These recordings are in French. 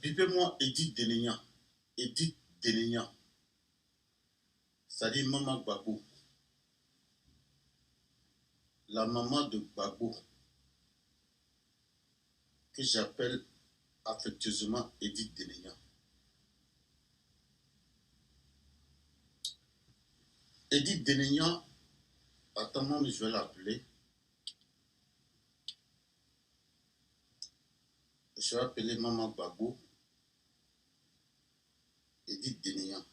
Bipez-moi Edith Delignan. Edith Delignan. C'est-à-dire Maman Gbagbo. La maman de Gbagbo, que j'appelle affectueusement Edith Delignan. Edith Delignan, attends-moi, mais je vais l'appeler. Je vais appeler Maman Gbagbo. Edith Delignan.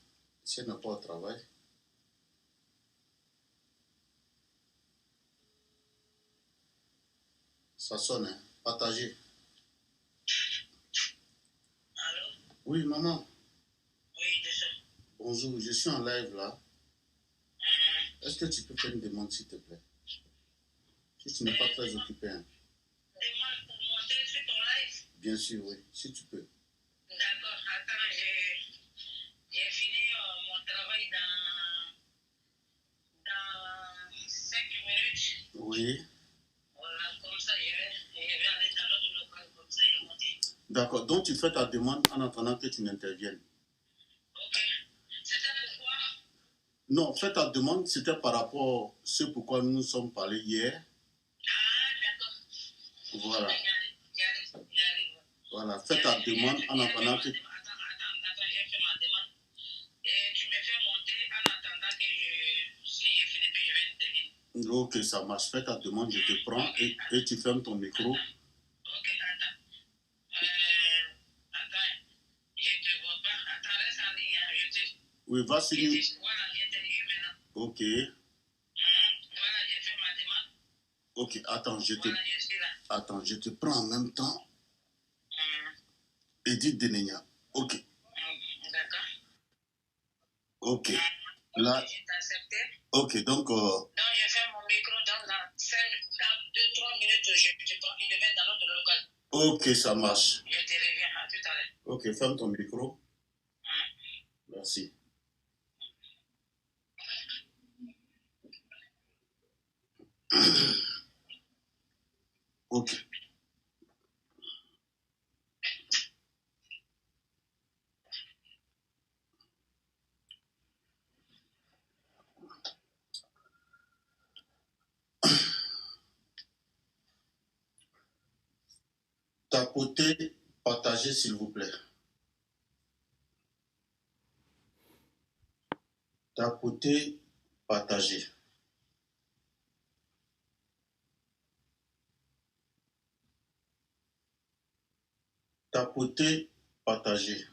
Si elle n'est pas au travail. Ça sonne, hein? Partagez. Allô? Oui, maman. Oui, je sais. Bonjour, je suis en live là. Est-ce que tu peux faire une demande, s'il te plaît? Si tu n'es pas très occupé. Hein. Demande pour monter sur ton live? Bien sûr, oui, si tu peux. D'accord, attends, j'ai fini mon travail dans 5 minutes. Oui. Voilà, comme ça, je vais aller dans l'autre local, comme ça, je vais monter. D'accord, donc tu fais ta demande en attendant que tu n'interviennes. Ok. C'était pourquoi? Non, fais ta demande, c'était par rapport à ce pourquoi nous nous sommes parlé hier. Ah, d'accord. Voilà. J'arrive. Voilà, fais ta demande en attendant que... Attends, j'ai fait ma demande. Et tu me fais monter en attendant que si j'ai fini, puis je vais intervenir. Ok, ça marche. Fais ta demande, je te prends et tu fermes ton micro. Ok, attends. Attends, je te vois pas. Attends, reste en ligne, hein. Oui, va sur... Voilà, je t'ai eu maintenant. Ok. Voilà, j'ai fait ma demande. Ok, attends, je te... Voilà, je suis là. Attends, je te prends en même temps. Edith Delignan. Ok. D'accord. Ok. Là... Je t'ai accepté. Ok, donc... Donc, je fais mon micro dans 2-3 minutes, je vais dans l'autre local. Ok, ça marche. Je te reviens à tout à l'heure. Ok, ferme ton micro. Merci. Ok. Tapotez, partagez s'il vous plaît. Tapotez, partagez. Tapotez, partagez.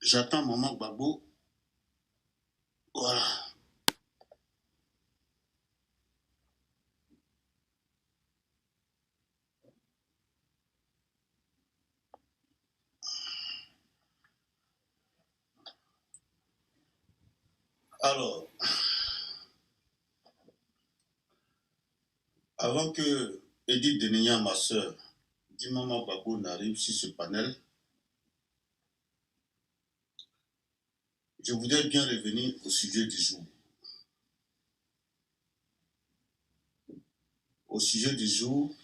J'attends Maman Gbagbo. Voilà. Alors, avant que Edith Delignan, ma soeur, dit Maman Gbagbo n'arrive sur ce panel, je voudrais bien revenir au sujet du jour. Au sujet du jour,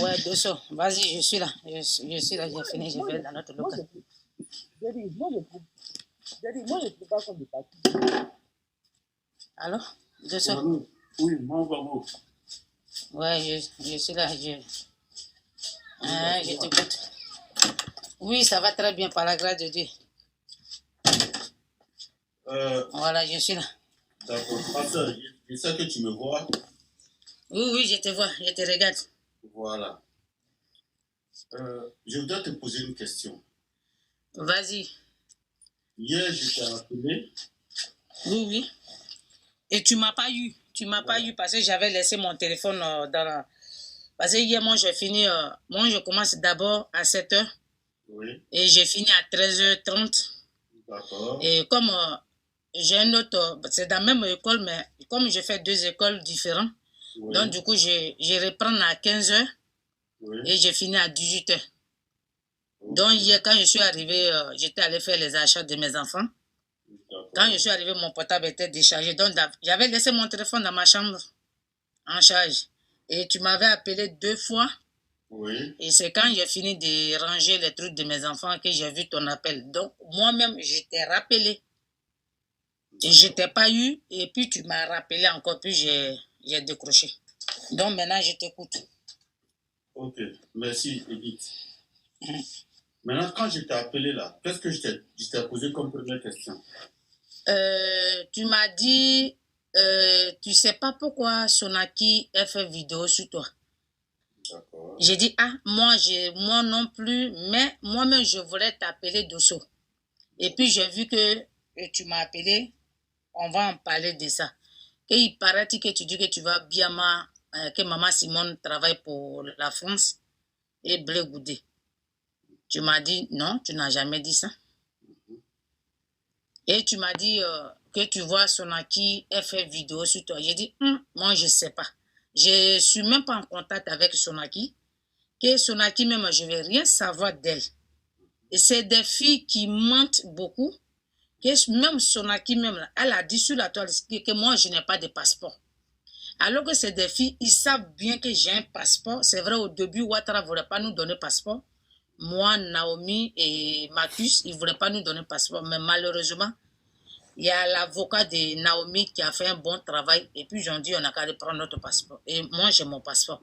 Ouais, Dosso, vas-y, je suis là. Je suis là, j'ai fini, je vais dans notre local. Moi, je ne peux pas faire de partie. Allô, Dosso? oui, Maman Gbagbo. Ouais, je suis là, je t'écoute. Oui, ça va très bien, par la grâce de Dieu. Voilà, je suis là. D'accord. Pasteur, je sais que tu me vois. Oui, je te vois, je te regarde. Voilà. Je voudrais te poser une question. Vas-y. Hier, je t'ai appelé. Oui, oui. Et tu m'as pas eu. Tu m'as pas eu parce que j'avais laissé mon téléphone dans la... Parce que hier, moi, j'ai fini... moi, je commence d'abord à 7h. Oui. Et j'ai fini à 13h30. D'accord. Et comme j'ai un autre... c'est dans la même école, mais comme je fais 2 écoles différentes, Oui. donc du coup, je reprends à 15h. Oui. Et j'ai fini à 18h. Donc hier, quand je suis arrivé, j'étais allé faire les achats de mes enfants. Quand je suis arrivé, mon portable était déchargé. Donc j'avais laissé mon téléphone dans ma chambre en charge. Et tu m'avais appelé 2 fois. Oui. Et c'est quand j'ai fini de ranger les trucs de mes enfants que j'ai vu ton appel. Donc moi-même, je t'ai rappelé. Et je t'ai pas eu. Et puis tu m'as rappelé encore. Puis j'ai décroché. Donc maintenant, je t'écoute. Ok. Merci, Edith. Maintenant, quand je t'ai appelé là, qu'est-ce que je t'ai posé comme première question? Tu m'as dit, tu sais pas pourquoi Sonaki a fait vidéo sur toi. D'accord. J'ai dit, ah, moi non plus, mais moi-même, je voulais t'appeler Dosso. Et puis, j'ai vu que tu m'as appelé, on va en parler de ça. Et il paraît que tu dis que tu vas bien, que maman Simone travaille pour la France et Blé Goudé. Tu m'as dit, non, tu n'as jamais dit ça. Et tu m'as dit que tu vois Sonaki a fait vidéo sur toi. J'ai dit, moi, je ne sais pas. Je ne suis même pas en contact avec Sonaki. Que Sonaki, même, je ne vais rien savoir d'elle. Et c'est des filles qui mentent beaucoup. Que même Sonaki, même, elle a dit sur la toile que moi, je n'ai pas de passeport. Alors que c'est des filles, ils savent bien que j'ai un passeport. C'est vrai, au début, Ouattara ne voulait pas nous donner passeport. Moi, Naomi et Marcus, ils ne voulaient pas nous donner passeport. Mais malheureusement, il y a l'avocat de Naomi qui a fait un bon travail. Et puis, ils ont dit, on a qu'à prendre notre passeport. Et moi, j'ai mon passeport.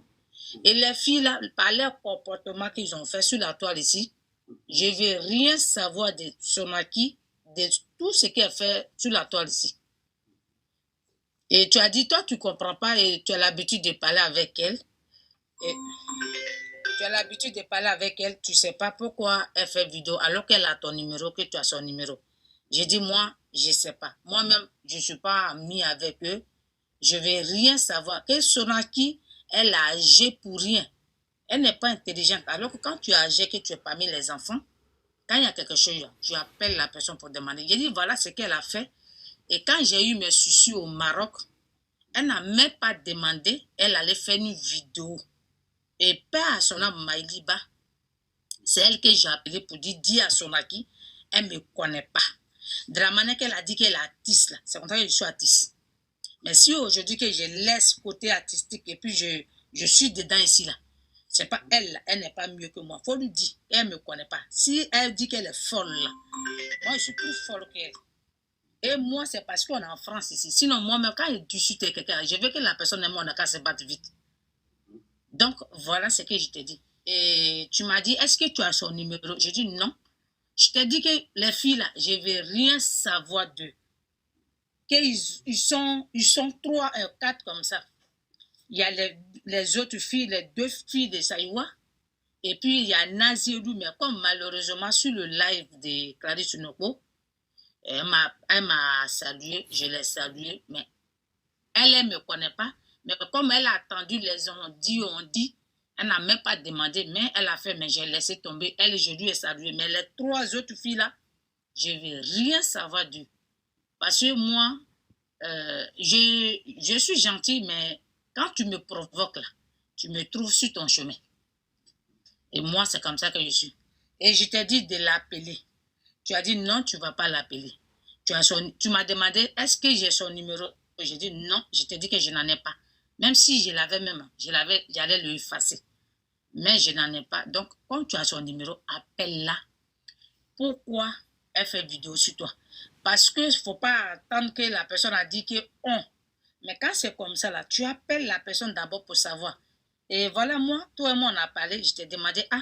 Et les filles, là, par leur comportement qu'ils ont fait sur la toile ici, je ne veux rien savoir de Sonaki, de tout ce qu'elle fait sur la toile ici. Et tu as dit, toi, tu ne comprends pas et tu as l'habitude de parler avec elle. Et tu as l'habitude de parler avec elle, tu ne sais pas pourquoi elle fait vidéo alors qu'elle a ton numéro, que tu as son numéro. J'ai dit, moi, je ne sais pas. Moi-même, je ne suis pas amie avec eux. Je ne vais rien savoir. Que Sonaki, elle a agi pour rien. Elle n'est pas intelligente. Alors que quand tu as agi, que tu es parmi les enfants, quand il y a quelque chose, tu appelles la personne pour demander. J'ai dit, voilà ce qu'elle a fait. Et quand j'ai eu mes soucis au Maroc, elle n'a même pas demandé. Elle allait faire une vidéo. Et père à son âme Maïliba, c'est elle que j'ai appelée pour dire, dis à Sonaki, elle ne me connaît pas. De la manière qu'elle a dit qu'elle est artiste, là, c'est comme ça que je suis artiste. Mais si aujourd'hui que je laisse côté artistique et puis je suis dedans ici, là, c'est pas elle, elle n'est pas mieux que moi. Il faut lui dire, elle ne me connaît pas. Si elle dit qu'elle est folle, là, moi je suis plus folle qu'elle. Et moi, c'est parce qu'on est en France ici. Sinon, moi-même, quand je discute avec quelqu'un, je veux que la personne et moi, on a qu'à se battre vite. Donc, voilà ce que je t'ai dit. Et tu m'as dit, est-ce que tu as son numéro? J'ai dit non. Je t'ai dit que les filles, là, je ne vais rien savoir d'eux. Qu'ils sont 3 et 4 comme ça. Il y a les autres filles, les 2 filles de Saïwa. Et puis, il y a Nazirou, mais comme malheureusement, sur le live de Clarisse Sunoko, elle m'a salué, je l'ai salué, mais elle ne me connaît pas. Mais comme elle a attendu, les on dit, elle n'a même pas demandé, mais elle a fait, mais j'ai laissé tomber. Elle, je lui ai salué. Mais les 3 autres filles-là, je ne vais rien savoir d'eux. Parce que moi, je suis gentille, mais quand tu me provoques là, tu me trouves sur ton chemin. Et moi, c'est comme ça que je suis. Et je t'ai dit de l'appeler. Tu as dit non, tu ne vas pas l'appeler. Tu m'as demandé, est-ce que j'ai son numéro? J'ai dit non, je t'ai dit que je n'en ai pas. Même si je l'avais même, j'allais le effacer. Mais je n'en ai pas. Donc, quand tu as son numéro, appelle-la. Pourquoi elle fait vidéo sur toi? Parce qu'il ne faut pas attendre que la personne a dit que on. Mais quand c'est comme ça, là, tu appelles la personne d'abord pour savoir. Et voilà, moi, toi et moi, on a parlé. Je t'ai demandé, ah,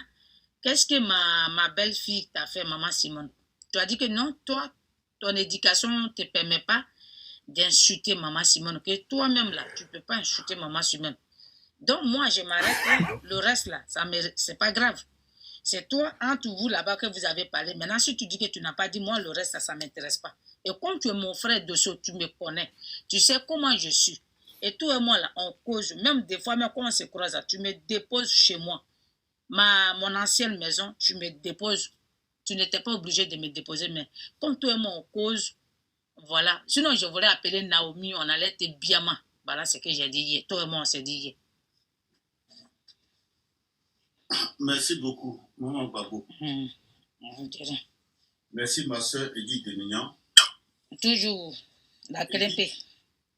qu'est-ce que ma belle-fille t'a fait, maman Simone? Tu as dit que non, toi, ton éducation ne te permet pas d'insulter maman Simone. Que toi-même, là, tu ne peux pas insulter maman Simone. Donc, moi, je m'arrête. Le reste, là, c'est pas grave. C'est toi, entre vous là-bas, que vous avez parlé. Maintenant, si tu dis que tu n'as pas dit, moi, le reste, ça ne m'intéresse pas. Et comme tu es mon frère de ce, tu me connais. Tu sais comment je suis. Et toi et moi, là, on cause. Même des fois, même quand on se croise, là, tu me déposes chez moi. Mon ancienne maison, tu me déposes. Tu n'étais pas obligé de me déposer, mais comme toi et moi, on cause, voilà. Sinon, je voulais appeler Naomi, on allait te biama. Voilà ce que j'ai dit hier. Toi et moi, on s'est dit hier. Merci beaucoup, maman Babou. On dirait. Merci, ma soeur Edith Demignan. Toujours la crêpée.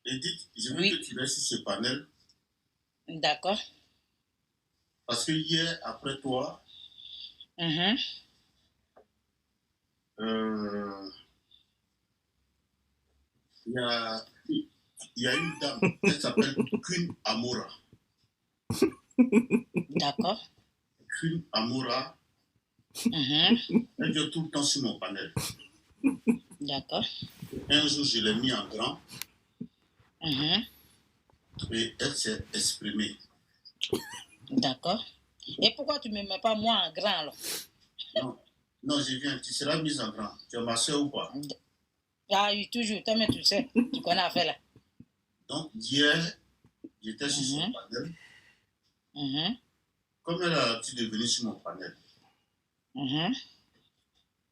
Edith, je veux Oui. que tu restes sur ce panel. D'accord. Parce que hier, après toi, il y a une dame qui s'appelle Queen Amora. D'accord. Queen Amora, elle vient tout le temps sur mon panel. D'accord. Un jour, je l'ai mis en grand et elle s'est exprimée. D'accord. Et pourquoi tu ne me mets pas moi en grand alors? Non, je viens. Tu seras mise en grand. Tu es ma soeur ou pas? Ah oui, toujours. Toi, mais tu sais, tu connais l'affaire là. Donc, hier, j'étais sur son panel. Comme elle a l'habitude de venir sur mon panel,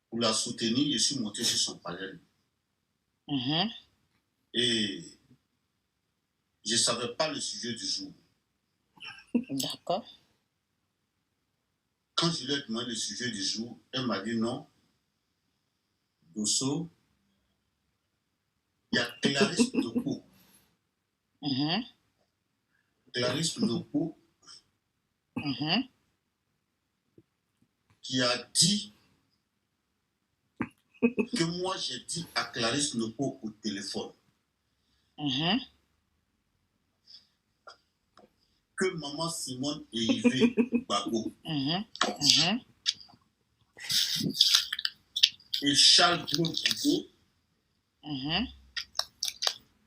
pour la soutenir, je suis monté sur son panel. Et je ne savais pas le sujet du jour. D'accord. Quand je lui ai demandé le sujet du jour, elle m'a dit non. Dosso, il y a Clarisse Nopo. Clarisse Nopo qui a dit que moi j'ai dit à Clarisse Nopo au téléphone que maman Simone et Yves Bago et Charles Boudou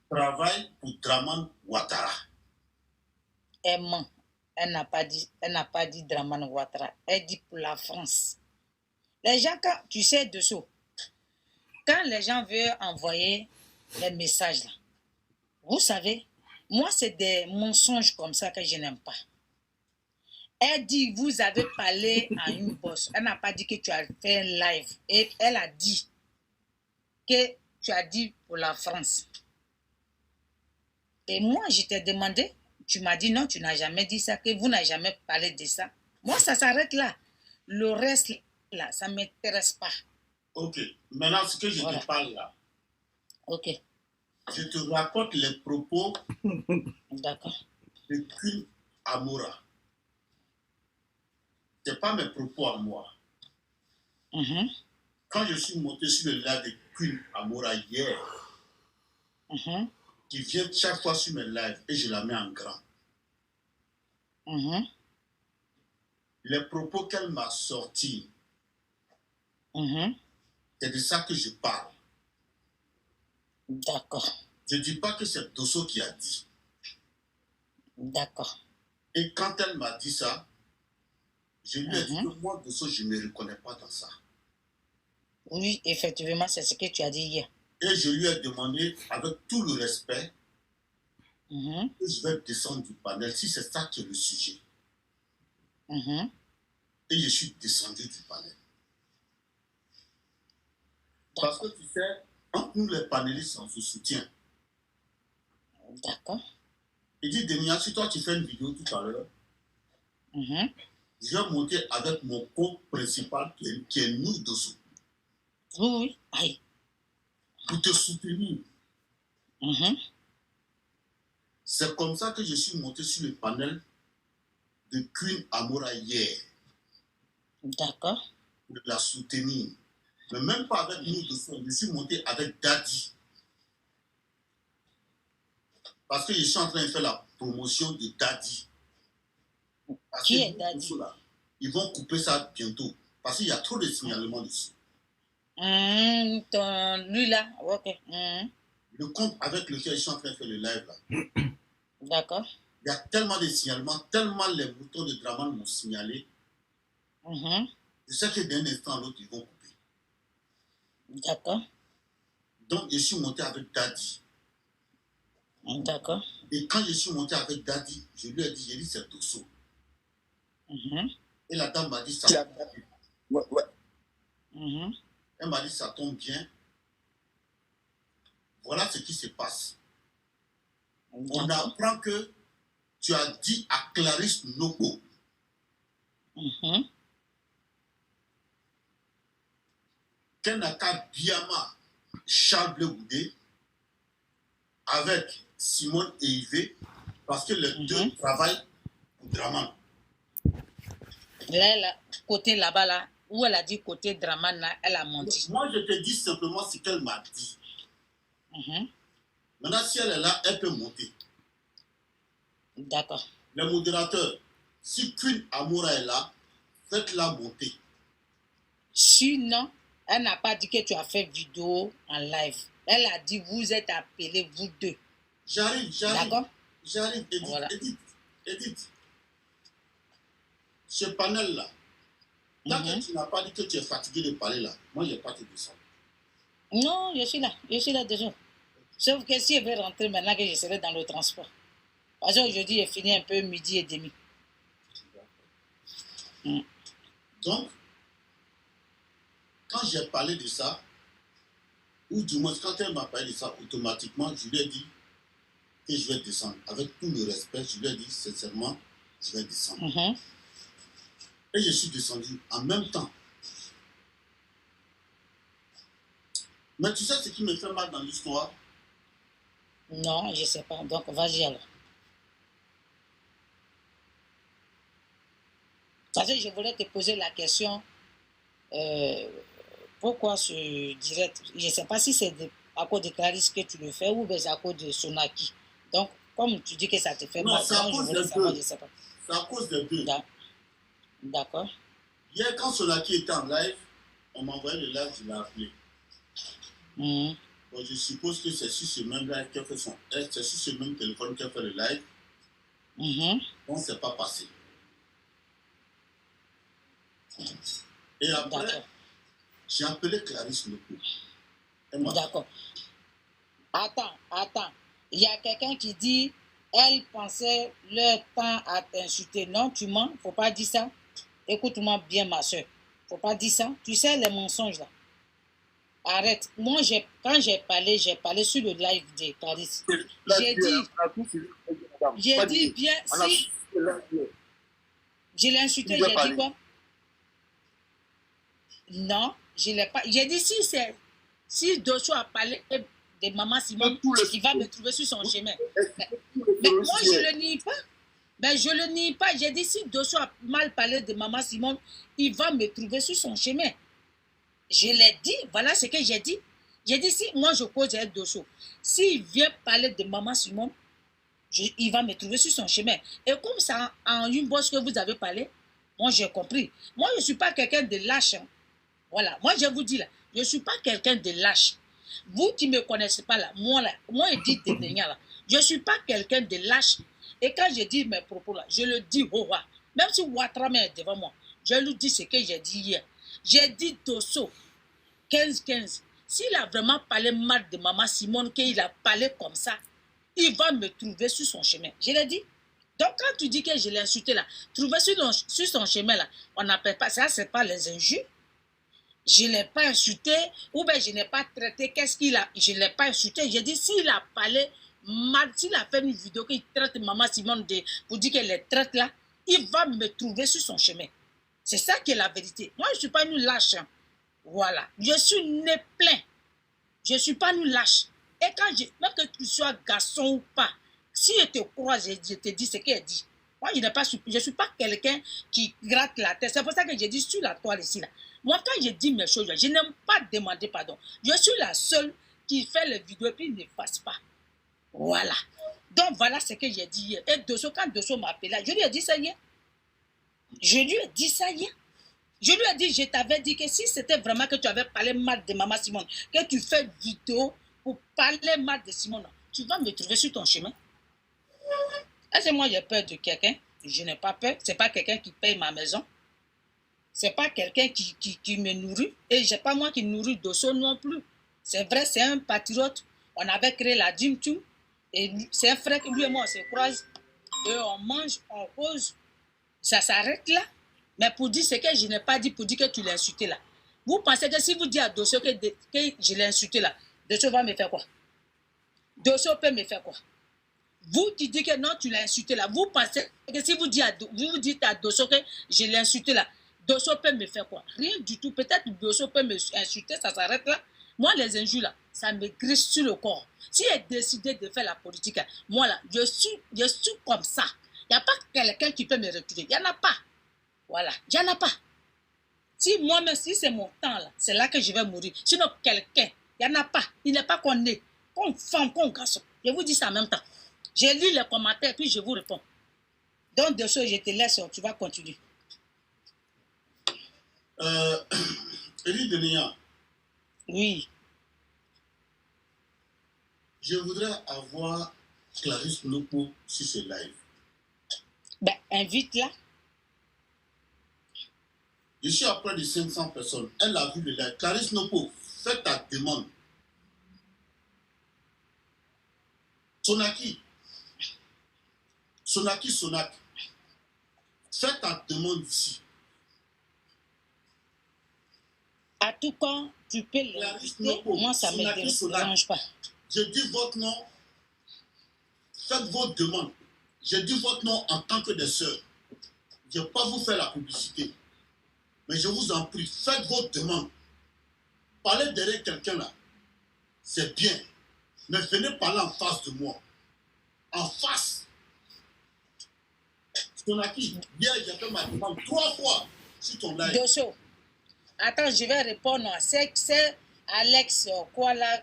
travaillent pour Draman Ouattara. Elle ment. Elle n'a pas dit Draman Ouattara. Elle dit pour la France. Les gens, quand tu sais dessous, quand les gens veulent envoyer les messages là, vous savez, moi c'est des mensonges comme ça que je n'aime pas. Elle dit, vous avez parlé à une boss. Elle n'a pas dit que tu as fait un live. Et elle a dit que tu as dit pour la France. Et moi, je t'ai demandé, tu m'as dit non, tu n'as jamais dit ça, que vous n'avez jamais parlé de ça. Moi, ça s'arrête là. Le reste, là, ça ne m'intéresse pas. Ok. Maintenant, ce que je te parle là. Ok. Je te rapporte les propos D'accord. de Queen Amora. Ce n'est pas mes propos à moi. Quand je suis monté sur le live de Queen Amora hier, qui vient chaque fois sur mes lives et je la mets en grand. Les propos qu'elle m'a sortis, c'est de ça que je parle. D'accord. Je ne dis pas que c'est Dosso qui a dit. D'accord. Et quand elle m'a dit ça, je lui ai dit que moi, Dosso, je ne me reconnais pas dans ça. Oui, effectivement, c'est ce que tu as dit hier. Et je lui ai demandé, avec tout le respect, que je vais descendre du panel, si c'est ça qui est le sujet. Et je suis descendu du panel. Parce que tu sais, entre nous les panélistes, on se soutient. D'accord. Il dit, Demia, si toi tu fais une vidéo tout à l'heure, je vais monter avec mon compte principal qui est nous dessous. Oui. Aïe. Pour te soutenir. C'est comme ça que je suis monté sur le panel de Queen Amora hier. D'accord. Pour la soutenir. Mais même pas avec nous dessous, je suis monté avec Daddy. Parce que je suis en train de faire la promotion de Daddy. Parce Qui que est Daddy? là, ils vont couper ça bientôt. Parce qu'il y a trop de signalements dessus. Lui là, ok. Le compte avec lequel je suis en train de faire le live là. D'accord. Il y a tellement de signalements, tellement les boutons de Draman m'ont signalé. Je sais que d'un instant à l'autre, ils vont couper. D'accord. Donc, je suis monté avec Daddy. D'accord. Et quand je suis monté avec Daddy, je lui ai dit, c'est Dosso. Et la dame m'a dit, ça tombe bien. Ouais. Elle m'a dit, ça tombe bien. Voilà ce qui se passe. On apprend que tu as dit à Clarisse Nogo qu'elle n'a qu'à Biama Charles Bleu Goudé avec Simone et Yves parce que les deux travaillent pour Draman. Là, côté là-bas, là, où elle a dit côté Draman, là, elle a menti. Moi, je te dis simplement ce qu'elle m'a dit. Maintenant, si elle est là, elle peut monter. D'accord. Les modérateurs, si Queen Amoura est là, faites-la monter. Sinon, elle n'a pas dit que tu as fait vidéo en live. Elle a dit vous êtes appelés, vous deux. J'arrive. D'accord. J'arrive, Edith, voilà. Edith. Ce panel-là, tant que tu n'as pas dit que tu es fatigué de parler là, moi, je n'ai pas te descendre. Non, je suis là déjà. Sauf que si elle veut rentrer maintenant que je serai dans le transport. Parce qu'aujourd'hui, j'ai fini un peu 12h30. Donc, quand j'ai parlé de ça, ou du moins quand elle m'a parlé de ça, automatiquement, je lui ai dit que je vais descendre. Avec tout le respect, je lui ai dit sincèrement, je vais descendre. Et je suis descendu en même temps. Mais tu sais ce qui me fait mal dans l'histoire? Non, je ne sais pas. Donc, vas-y alors. Parce que je voulais te poser la question, pourquoi ce direct? Je ne sais pas si c'est à cause de Clarisse que tu le fais ou c'est à cause de Sonaki. Donc, comme tu dis que ça te fait mal, c'est à cause je voulais savoir, je ne sais pas. C'est à cause des deux. D'accord. Hier, quand Sonaki était en live, on m'a envoyé le live, je l'ai appelé. Bon, je suppose que c'est sur ce même live qu'elle fait c'est sur ce même téléphone qu'elle fait le live. On ne s'est pas passé. Et après, j'ai appelé Clarisse Nogo. D'accord. Attends. Il y a quelqu'un qui dit, elle pensait leur temps à t'insulter. Non, tu mens, faut pas dire ça. Écoute-moi bien, ma soeur. Faut pas dire ça. Tu sais les mensonges là. Arrête. Moi, quand j'ai parlé sur le live de Clarisse. J'ai dit bien si. Je l'ai insulté, j'ai dit quoi? Non, je ne l'ai pas. J'ai dit si Dosso a parlé de Maman Simone, il va me trouver sur son chemin. Mais moi, je ne le nie pas. Ben, je ne le nie pas. J'ai dit si Dosso a mal parlé de Maman Simone, il va me trouver sur son chemin. Je l'ai dit, voilà ce que j'ai dit. J'ai dit si moi je cause avec Dosso, s'il vient parler de Maman Simone, il va me trouver sur son chemin. Et comme ça, en une bosse que vous avez parlé, moi j'ai compris. Moi, je ne suis pas quelqu'un de lâche. Hein. Voilà, moi je vous dis là, je ne suis pas quelqu'un de lâche. Vous qui ne me connaissez pas là, moi je dis Ténénia là, je ne suis pas quelqu'un de lâche. Et quand je dis mes propos là, je le dis au roi. Même si Ouattara est devant moi, je lui dis ce que j'ai dit hier. J'ai dit Dosso, 15-15. S'il a vraiment parlé mal de Maman Simone, qu'il a parlé comme ça, il va me trouver sur son chemin. Je l'ai dit. Donc quand tu dis que je l'ai insulté là, trouver sur son chemin là, on n'appelle pas ça, c'est pas les injures. Je ne l'ai pas insulté, ou bien je n'ai pas traité, je ne l'ai pas insulté. J'ai dit, s'il a parlé mal, s'il a fait une vidéo qu'il traite Maman Simone pour dire qu'elle les traite là, il va me trouver sur son chemin. C'est ça qui est la vérité. Moi, je ne suis pas une lâche. Hein. Voilà. Je suis né plein. Je ne suis pas une lâche. Et quand même que tu sois garçon ou pas, si je te crois, je te dis ce qu'elle dit. Moi, je ne suis pas quelqu'un qui gratte la tête. C'est pour ça que j'ai dit sur la toile ici. Là. Moi, quand je dis mes choses, je n'aime pas demander pardon. Je suis la seule qui fait les vidéos et puis ne fasse pas. Voilà. Donc, voilà ce que j'ai dit hier. Et Dosso, quand Dosso m'a appelé, je lui ai dit ça hier. Je lui ai dit ça hier. Je lui ai dit, je t'avais dit que si c'était vraiment que tu avais parlé mal de Maman Simone, que tu fais vidéo pour parler mal de Simone, tu vas me trouver sur ton chemin. Est-ce que moi j'ai peur de quelqu'un? Je n'ai pas peur. Ce n'est pas quelqu'un qui paye ma maison. C'est pas quelqu'un qui me nourrit. Et j'ai pas moi qui nourris Dosso non plus. C'est vrai, c'est un patriote. On avait créé la Jim Tum. Et c'est un frère que lui et moi, on se croise. Et on mange, on cause. Ça s'arrête là. Mais pour dire ce que je n'ai pas dit, pour dire que tu l'as insulté là. Vous pensez que si vous dites à Dosso que je l'ai insulté là, Dosso va me faire quoi? Dosso peut me faire quoi? Vous qui dites que non, tu l'as insulté là, vous pensez que si vous dites à Dosso que je l'ai insulté là, Dosso peut me faire quoi? Rien du tout. Peut-être Dosso peut me insulter, ça s'arrête là. Moi, les injures là, ça me grisse sur le corps. Si j'ai décidé de faire la politique, moi là, je suis comme ça. Il n'y a pas quelqu'un qui peut me reculer. Il n'y en a pas. Voilà, il n'y en a pas. Si moi-même, si c'est mon temps là, c'est là que je vais mourir. Sinon, quelqu'un, il n'y en a pas. Il n'est pas qu'on est, comme femme, comme garçon. Je vous dis ça en même temps. Je lis les commentaires, puis je vous réponds. Donc, de ce, je te laisse, tu vas continuer. Elie Denia. Oui. Je voudrais avoir Clarisse Nopo sur ce live. Ben, invite-la. Je suis à près de 500 personnes. Elle a vu le live. Clarisse Nopo, fais ta demande. Sonaki. Fais ta demande ici. À tout quand tu peux l'inviter, moi ça ne me dérange pas. Je dis votre nom. Faites vos demandes. Je dis votre nom en tant que des sœurs. Je ne vais pas vous faire la publicité. Mais je vous en prie, faites vos demandes. Parlez derrière quelqu'un là. C'est bien. Mais venez parler en face de moi. En face. Sonaki, hier j'ai fait ma demande 3 fois sur ton live. Dosso, attends, je vais répondre à c'est Alex, quoi là.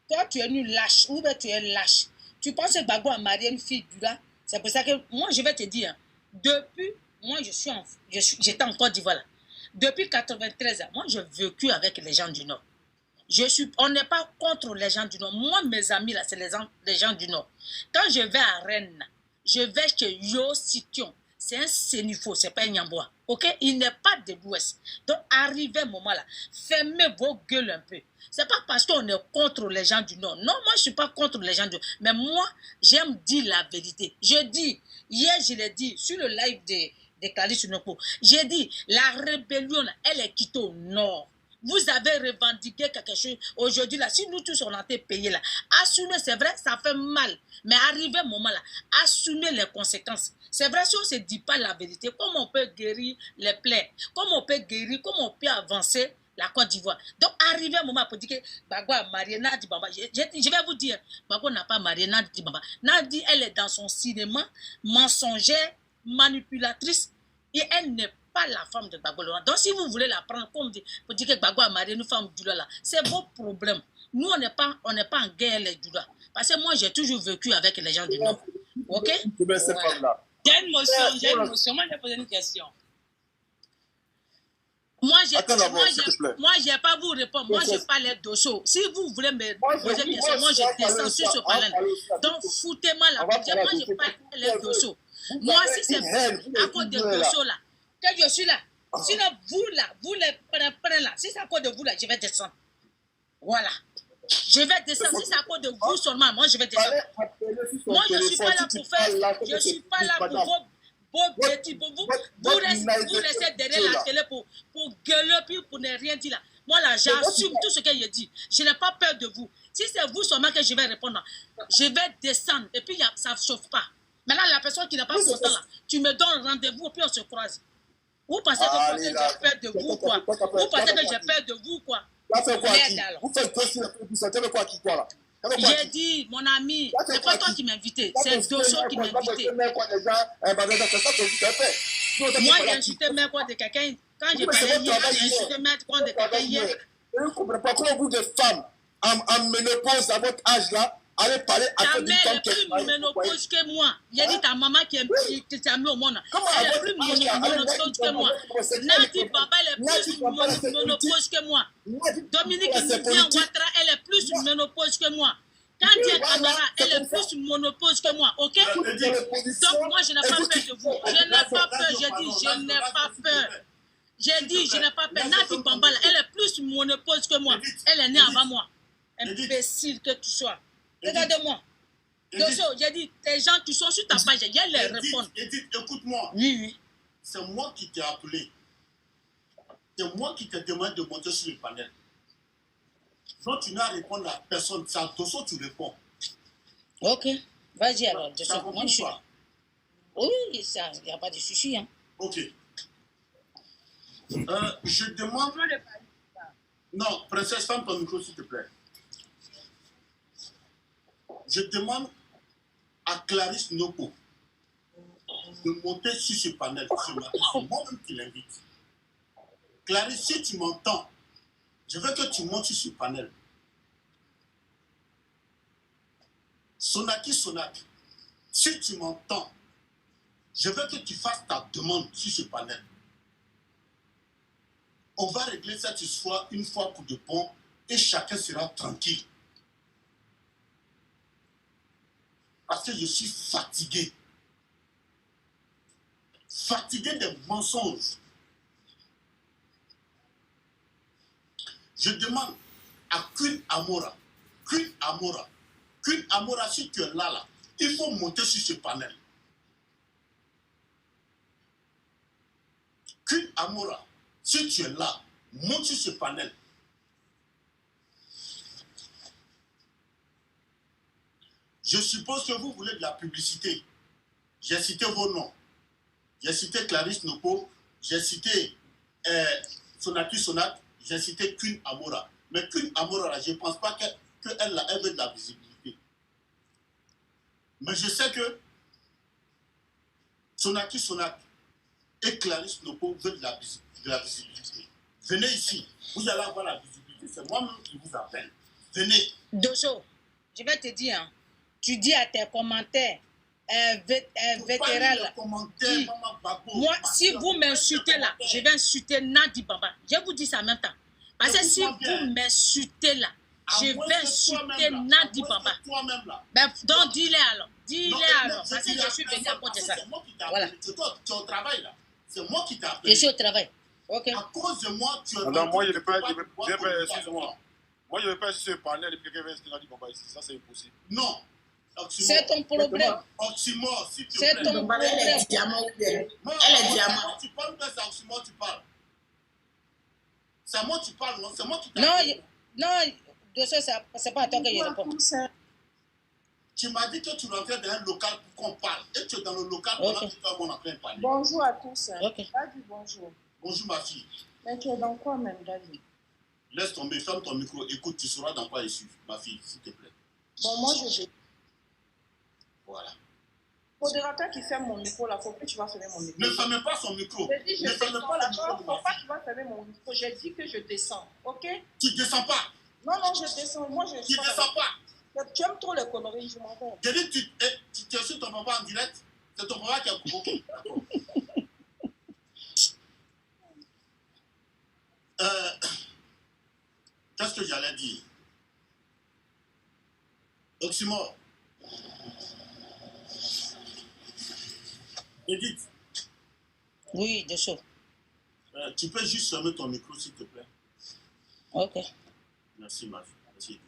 Toi, tu es une lâche. Ou bien tu es lâche. Tu penses que Gbagbo a marié une fille du là. C'est pour ça que moi, je vais te dire, hein, depuis, moi, j'étais en Côte d'Ivoire là. Depuis 93 ans, moi, j'ai vécu avec les gens du Nord. On n'est pas contre les gens du Nord. Moi, mes amis, là, c'est les gens du Nord. Quand je vais à Rennes, je vais chez Yo Sition. C'est un Sénifo, c'est pas un Nyamboa. Ok? Il n'est pas de l'Ouest. Donc, arrivez un moment là, fermez vos gueules un peu. C'est pas parce qu'on est contre les gens du Nord. Non, moi, je suis pas contre les gens du Nord. Mais moi, j'aime dire la vérité. Je dis, hier, je l'ai dit, sur le live de Clarisse Nopo, j'ai dit, la rébellion, elle est quittée au Nord. Vous avez revendiqué quelque chose aujourd'hui là. Si nous tous on a été payés là, assumez, c'est vrai, ça fait mal. Mais arrivé un moment là, assumez les conséquences. C'est vrai, si on ne se dit pas la vérité, comment on peut guérir les plaies? Comment on peut guérir, comment on peut avancer la Côte d'Ivoire? Donc, arrivé un moment pour dire que Gbagbo a marié Nadi Bamba. Je vais vous dire, Gbagbo n'a pas marié Nadi Bamba. Nadi, elle est dans son cinéma, mensongère, manipulatrice, et elle n'est pas la femme de Gbagbo. Donc, si vous voulez la prendre comme pour dire que Gbagbo a marié une femme du là, c'est vos problèmes. Nous, on n'est pas en guerre les Dula. Parce que moi, j'ai toujours vécu avec les gens du Nord. Ok? Voilà. J'ai une motion. Moi, je vais poser une question. Moi, je n'ai pas vous répondre. Moi, je parle d'Osso. Si vous voulez me poser une question, moi, je descends sur ce panel. Donc, foutez-moi la budget. Moi, je parle d'Osso. Moi, si c'est à cause de Dosso là, que je suis là, sinon vous les prenez là, si c'est à cause de vous là, je vais descendre. Voilà. Je vais descendre, si c'est à cause de vous seulement, moi je vais descendre. Moi, je ne suis pas là pour faire, je ne suis pas là pour vos bêtises, vous restez derrière la télé pour gueuler, puis pour ne rien dire là. Moi là, j'assume tout ce que je dis. Je n'ai pas peur de vous. Si c'est vous seulement que je vais répondre, je vais descendre, et puis ça ne chauffe pas. Maintenant, la personne qui n'est pas content là, tu me donnes rendez-vous, puis on se croise. Vous pensez que j'ai peur de vous, quoi? Vous pensez que j'ai peur de vous, quoi? Vous faites quoi qui quoi là? J'ai dit, mon ami, c'est pas toi qui m'as invité, c'est Dosso qui m'a invité. Moi, j'ai insulté même quoi de quelqu'un. Quand j'ai parlé hier, j'ai insulté même quoi de quelqu'un hier. Je ne comprends pas comment vous, des femmes en ménopause à votre âge là, allez parler à ta mère est plus ménopause que moi. J'ai dit ta maman qui t'a mis au monde. Elle est plus ménopause que moi. Nadi Bamba, elle est plus ménopause que moi. Dominique Nidian Ouattara, elle est plus ménopause que moi. Kandia Camara, elle est plus monopause que moi. Ok? Donc moi, je n'ai pas peur de vous. Je n'ai pas peur. Je dis, je n'ai pas peur. J'ai dit, je n'ai pas peur. Nadi Bamba, là, elle est plus monopause que moi. Elle est née avant moi. Imbécile que tu sois. Regarde-moi. J'ai dit, tes gens qui sont sur ta page, il y a les répondre. Edith, écoute-moi. Oui, oui. C'est moi qui t'ai appelé. C'est moi qui t'ai demandé de monter sur le panel. Donc tu n'as répondu à personne. C'est à Dosso tu réponds. Ok. Vas-y alors. Ça Moi, je suis là. Oui, il n'y a pas de souci. Hein. Ok. Je demande... Non, princesse, ferme ton micro s'il te plaît. Je demande à Clarisse Noko de monter sur ce panel. C'est moi-même qui l'invite. Clarisse, si tu m'entends, je veux que tu montes sur ce panel. Sonaki, si tu m'entends, je veux que tu fasses ta demande sur ce panel. On va régler cette histoire une fois pour de bon et chacun sera tranquille. Parce que je suis fatigué. Fatigué des mensonges. Je demande à Queen Amora, si tu es là, il faut monter sur ce panel. Queen Amora, si tu es là, monte sur ce panel. Je suppose que vous voulez de la publicité. J'ai cité vos noms. J'ai cité Clarisse Noko, j'ai cité Sonaki Sonat, j'ai cité Queen Amora. Mais Queen Amora, je ne pense pas qu'elle veut de la visibilité. Mais je sais que Sonaki Sonat et Clarisse Noko veulent de la visibilité. Venez ici, vous allez avoir la visibilité. C'est moi-même qui vous appelle. Venez. Dosso, je vais te dire, hein, tu dis à tes commentaires, vétéran là, moi, si vous m'insultez là, je vais insulter Nadi Bamba. Je vous dis ça en même temps. Parce que si vous m'insultez là, je vais insulter Nadi Bamba. Ben, donc dis-le alors. Dis-le alors. Parce que je suis venu à cause de ça. Voilà. Tu es au travail là. C'est moi qui t'ai appelé. Je suis au travail. Ok. À cause de moi, tu es... Non, moi, je ne vais pas, excuse-moi. Moi, je ne vais pas sur ce panel et puis quelqu'un va installer Nadi Bamba ici. Ça, c'est impossible. Non. C'est ton problème. Oxymore, s'il te plaît. C'est ton problème. Elle est diamant. Tu parles de ça, Oxymore, tu parles. C'est à moi que tu parles, non? C'est moi qui t'appelle. Non, Dosso, c'est pas à toi que je réponds. Tu m'as dit que tu rentrais dans un local pour qu'on parle. Et tu es dans le local pendant que tu es en train de parler. Bonjour à tous. Ok. Dadi, bonjour. Bonjour ma fille. Mais tu es dans quoi même, Dadi? Laisse tomber, ferme ton micro. Écoute, tu sauras dans quoi je suis, ma fille, s'il te plaît. Bon, moi je vais. Voilà. Modérateur qui ferme mon micro là, faut plus tu vas fermer mon micro. Ne ferme pas son micro. J'ai dit je ne ferme descends, pas le micro d'accord? de Faut ma pas fille. que tu vas fermer mon micro. J'ai dit que je descends, ok? Tu ne descends pas. Non, je descends. Moi je Tu ne descends pas. Tu aimes trop les conneries, je m'en vais. J'ai dit, tu es sur ton papa en direct. C'est ton papa qui a provoqué. D'accord. Qu'est-ce que j'allais dire? Oxymore. Edith. Oui, Dosso. Tu peux juste fermer ton micro, s'il te plaît. Ok. Merci, ma fille. Merci,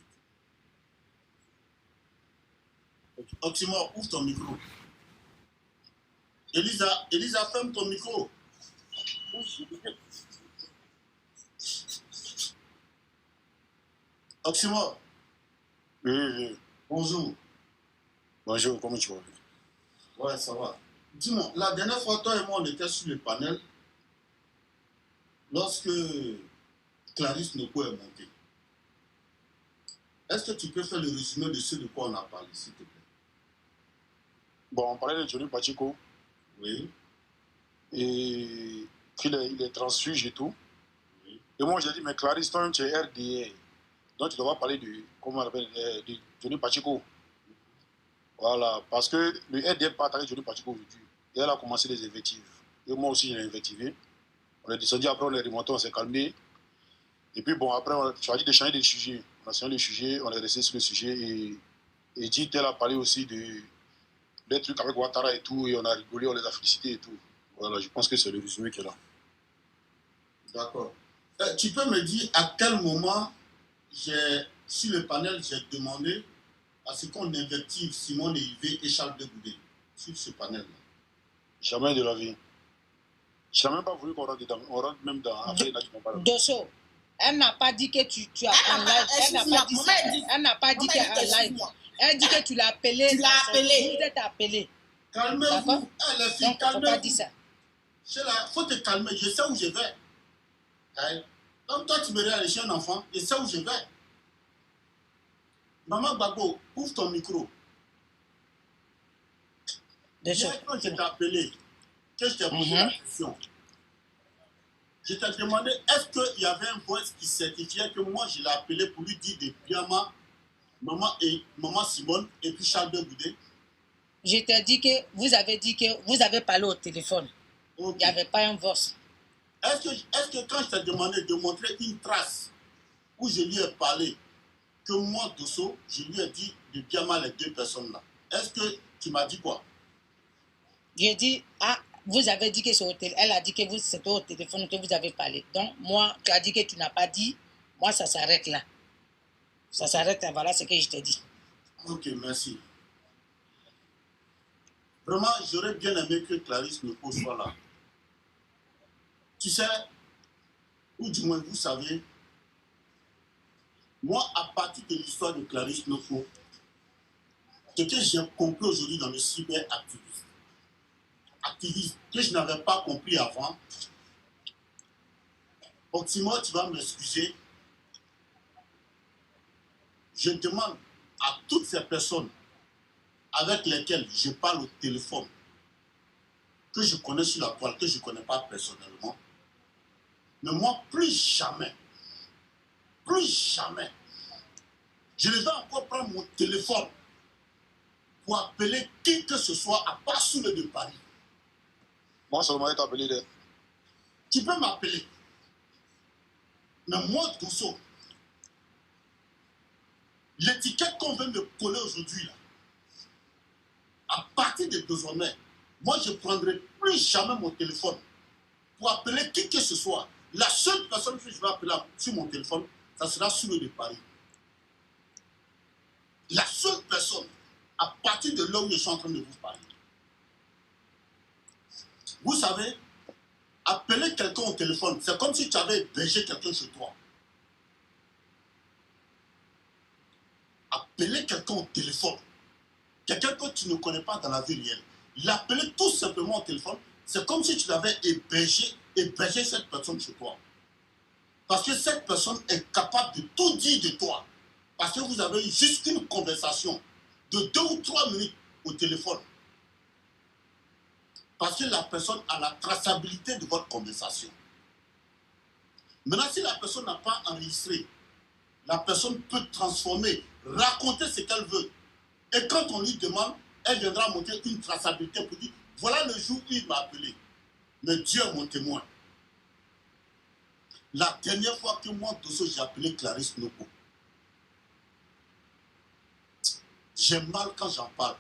Edith. Oxymore, ouvre ton micro. Elisa, ferme ton micro. Oxymore. Oui. Bonjour. Bonjour, comment tu vas? Ouais, ça va. Dis-moi, la dernière fois, toi et moi, on était sur le panel lorsque Clarisse Noko est montée. Est-ce que tu peux faire le résumé de ce de quoi on a parlé, s'il te plaît? Bon, on parlait de Johnny Pacheco. Oui. Et qu'il est transfuge et tout. Oui. Et moi, j'ai dit, mais Clarisse, toi, tu es RDA. Donc, tu dois pas parler de, comment on appelle, de Johnny Pacheco. Voilà, parce que le RDA part avec Johnny Pacheco aujourd'hui. Et elle a commencé les invectives. Et moi aussi, j'ai invectivé. On est descendu, après, on est remonté, on s'est calmé. Et puis, bon, après, on a choisi de changer de sujet. On a changé de sujet, on est resté sur le sujet. Et Edith, elle a parlé aussi des trucs avec Ouattara et tout. Et on a rigolé, on les a félicités et tout. Voilà, je pense que c'est le résumé qui est là. D'accord. Tu peux me dire à quel moment, sur le panel, j'ai demandé à ce qu'on invective Simone Yvé et Charles de Goudé sur ce panel-là? Jamais de la vie. Je n'ai même pas voulu qu'on rentre dedans. On rentre même dans Affaire nationale. Dosso, elle n'a pas dit que tu as un live. Elle n'a pas dit ça. Elle n'a pas dit qu'elle a un live. Elle dit que tu l'as appelé. Tu l'as appelé. Vous êtes appelé. Calmez-vous. Elle est fille, Donc, il ne faut pas dire ça. Il faut te calmer. Je sais où je vais. Hein? Donc, toi, tu me regardes, je suis un enfant. Je sais où je vais. Maman Gbagbo, ouvre ton micro. Hier, quand je t'ai appelé, que je t'ai posé la question, je t'ai demandé est-ce qu'il y avait un voice qui certifiait que moi, je l'ai appelé pour lui dire de Biama, maman Simone et puis Charles de Goudé. Je t'ai dit que vous avez parlé au téléphone. Okay. Il n'y avait pas un voice. Est-ce que quand je t'ai demandé de montrer une trace où je lui ai parlé, que moi, Dosso, je lui ai dit de Biama les deux personnes-là, est-ce que tu m'as dit quoi? J'ai dit, vous avez dit que c'est au téléphone. Elle a dit que c'était au téléphone que vous avez parlé. Donc, moi, tu as dit que tu n'as pas dit. Moi, ça s'arrête là. Ça s'arrête là. Voilà ce que je t'ai dit. Ok, merci. Vraiment, j'aurais bien aimé que Clarisse Noko soit là. Tu sais, ou du moins vous savez, moi, à partir de l'histoire de Clarisse Noko, ce que j'ai compris aujourd'hui dans le cyber-activisme, que je n'avais pas compris avant, Optimo, tu vas m'excuser. Je demande à toutes ces personnes avec lesquelles je parle au téléphone, que je connais sur la toile, que je ne connais pas personnellement, mais moi, plus jamais, je ne vais encore prendre mon téléphone pour appeler qui que ce soit à part Soule de Paris. Moi, seulement, je t'appeler là. Tu peux m'appeler. Mais moi, Dosso, l'étiquette qu'on veut me coller aujourd'hui, là, à partir de désormais, moi, je ne prendrai plus jamais mon téléphone pour appeler qui que ce soit. La seule personne que je vais appeler sur mon téléphone, ça sera Soule de Paris. La seule personne, à partir de là où je suis en train de vous parler. Vous savez, appeler quelqu'un au téléphone, c'est comme si tu avais hébergé quelqu'un chez toi. Appeler quelqu'un au téléphone, quelqu'un que tu ne connais pas dans la vie réelle, l'appeler tout simplement au téléphone, c'est comme si tu l'avais hébergé cette personne chez toi. Parce que cette personne est capable de tout dire de toi. Parce que vous avez eu juste une conversation de 2 ou 3 minutes au téléphone. Parce que la personne a la traçabilité de votre conversation. Maintenant, si la personne n'a pas enregistré, la personne peut transformer, raconter ce qu'elle veut. Et quand on lui demande, elle viendra montrer une traçabilité pour dire, voilà le jour où il m'a appelé. Mais Dieu est mon témoin. La dernière fois que moi, Dosso, j'ai appelé Clarisse Noko, j'ai mal quand j'en parle.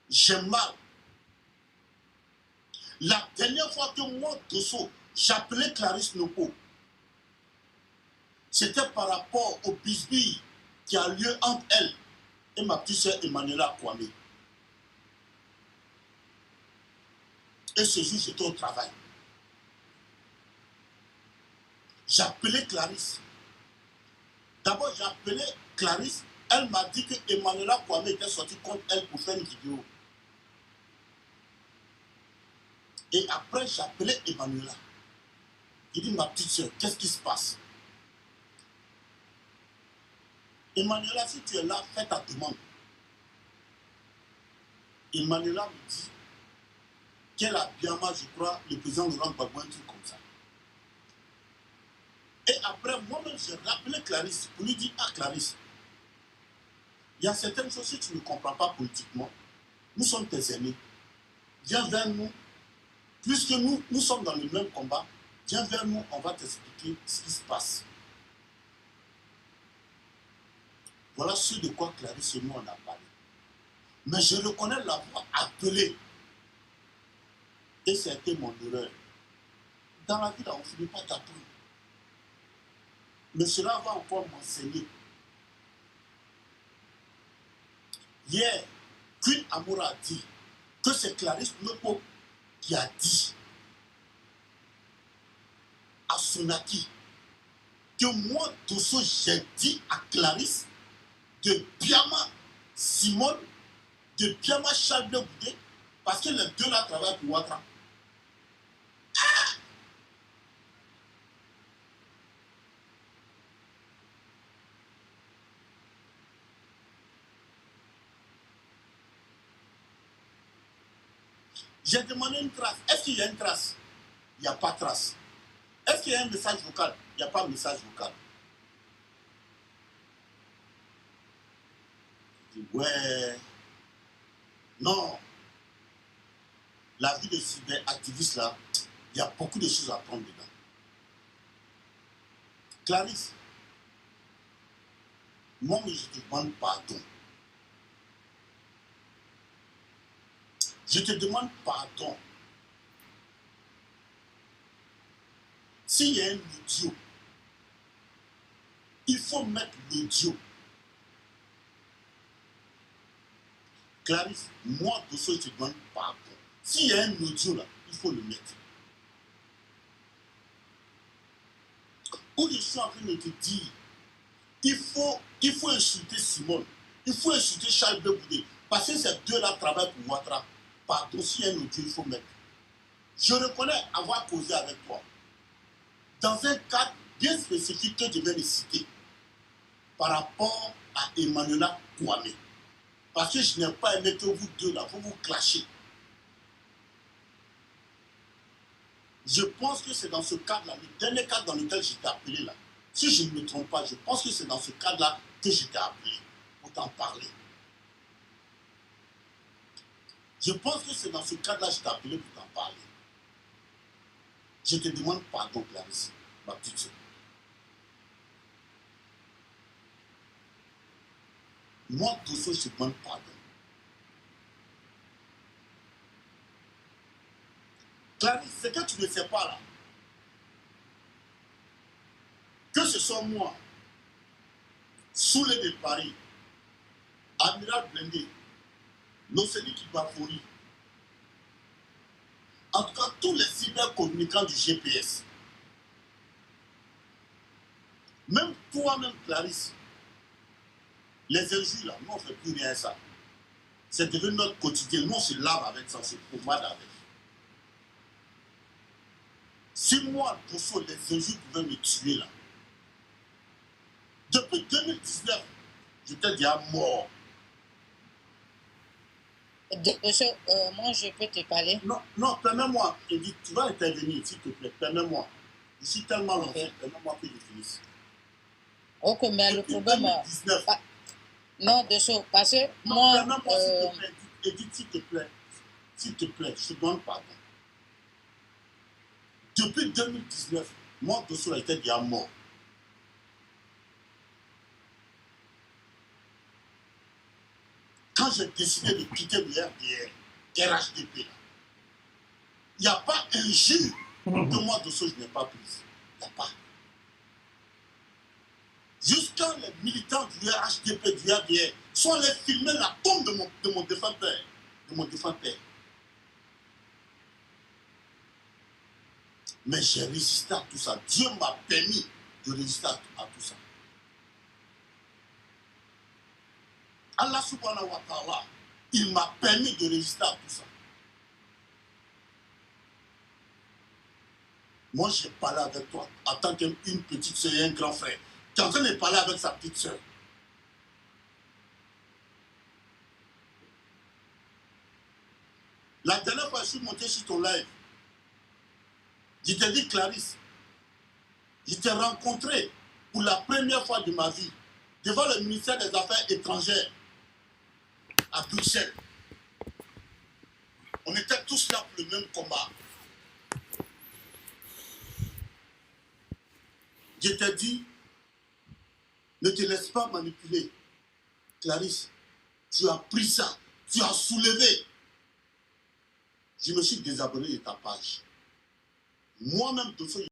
J'ai mal. La dernière fois que moi, Dosso, j'appelais Clarisse Noko, c'était par rapport au bisbille qui a lieu entre elle et ma petite sœur Emmanuela Kwame. Et ce jour, j'étais au travail. J'appelais Clarisse. D'abord, j'ai appelé Clarisse. Elle m'a dit que Emmanuela Kwame était sortie contre elle pour faire une vidéo. Et après, j'ai appelé Emmanuela. J'ai dit, ma petite soeur, qu'est-ce qui se passe? Emmanuela, si tu es là, fais ta demande. Emmanuela me dit qu'elle a bien mal, je crois, le président Laurent Gbagbo, un truc comme ça. Et après, moi-même, j'ai rappelé Clarisse pour lui dire, ah Clarisse, il y a certaines choses que tu ne comprends pas politiquement. Nous sommes tes amis. Viens vers nous. Puisque nous sommes dans le même combat, viens vers nous, on va t'expliquer ce qui se passe. Voilà ce de quoi Clarisse et nous on a parlé. Mais je reconnais l'avoir appelé. Et c'était mon erreur. Dans la vie, là, on ne finit pas d'apprendre. Mais cela va encore m'enseigner. Hier, Queen Amour a dit que c'est Clarisse Lopo qui a dit à Sonaki que moi, Dosso, j'ai dit à Clarisse de Biama Simone, de Biama Charles Boudé, parce que les deux là travaillent pour Ouattara. J'ai demandé une trace. Est-ce qu'il y a une trace? Il n'y a pas de trace. Est-ce qu'il y a un message vocal? Il n'y a pas de message vocal. Je dis, ouais. Non. La vie de cyberactiviste là, il y a beaucoup de choses à prendre dedans. Clarisse, moi, je te demande pardon. Je te demande pardon. S'il y a un audio, il faut mettre l'audio. Clarisse, moi, Dosso, je te demande pardon. S'il y a un audio là, il faut le mettre. Où je suis en train de te dire, il faut insulter Simone, il faut insulter Charles Boudé, parce que ces deux-là travaillent pour Ouattara. Pardon, s'il y a un audio, il faut mettre. Je reconnais avoir causé avec toi. Dans un cadre bien spécifique que je viens de citer, par rapport à Emmanuela Kouamé. Parce que je n'ai pas aimé que vous deux là, vous clashez. Je pense que c'est dans ce cadre-là, le dernier cadre dans lequel je t'ai appelé là. Si je ne me trompe pas, je pense que c'est dans ce cadre-là que je t'ai appelé pour t'en parler. Je pense que c'est dans ce cadre-là que je t'ai appelé pour t'en parler. Je te demande pardon, Clarisse, ma petite soeur. Moi, Dosso, je te demande pardon. Clarisse, c'est que tu ne sais pas là. Que ce soit moi, Soulé de Paris, Amiral Blendé, Nocélie Kibafori, en tout cas tous les cybercommunicants du GPS, même toi-même Clarisse, les injures là, nous on ne fait plus rien à ça. C'est devenu notre quotidien, nous on se lave avec ça, on se pommade avec. Si moi, Dosso, les injures pouvaient me tuer là, depuis 2019, j'étais déjà mort. Dosso, moi je peux te parler. Non, permets-moi, Edith, tu vas intervenir, s'il te plaît, permets-moi. Je suis tellement lancé, okay. Permets-moi que je finisse. Ok, mais depuis le problème... 2019. Non, Dosso, parce que non, moi... permets-moi, s'il te plaît, Edith, s'il te plaît, je te demande pardon. Depuis 2019, moi, Dosso, était déjà mort. Quand j'ai décidé de quitter le RDR, RHDP, il n'y a pas un jour que moi, Dosso, je n'ai pas prise. Il n'y a pas. Jusqu'à les militants du RHDP, du RDR, sont allés filmer la tombe de mon défunt père. De mon défunt père. Mais j'ai résisté à tout ça. Dieu m'a permis de résister à tout ça. Allah subhanahu wa ta'ala, il m'a permis de résister à tout ça. Moi, j'ai parlé avec toi en tant qu'une petite soeur et un grand frère qui est en train de parler avec sa petite soeur. La dernière fois, je suis monté sur ton live. Je t'ai dit, Clarisse, je t'ai rencontré pour la première fois de ma vie devant le ministère des Affaires étrangères à Bruxelles. On était tous là pour le même combat. Je t'ai dit, ne te laisse pas manipuler. Clarisse, tu as pris ça, tu as soulevé. Je me suis désabonné de ta page. Moi-même, de fait,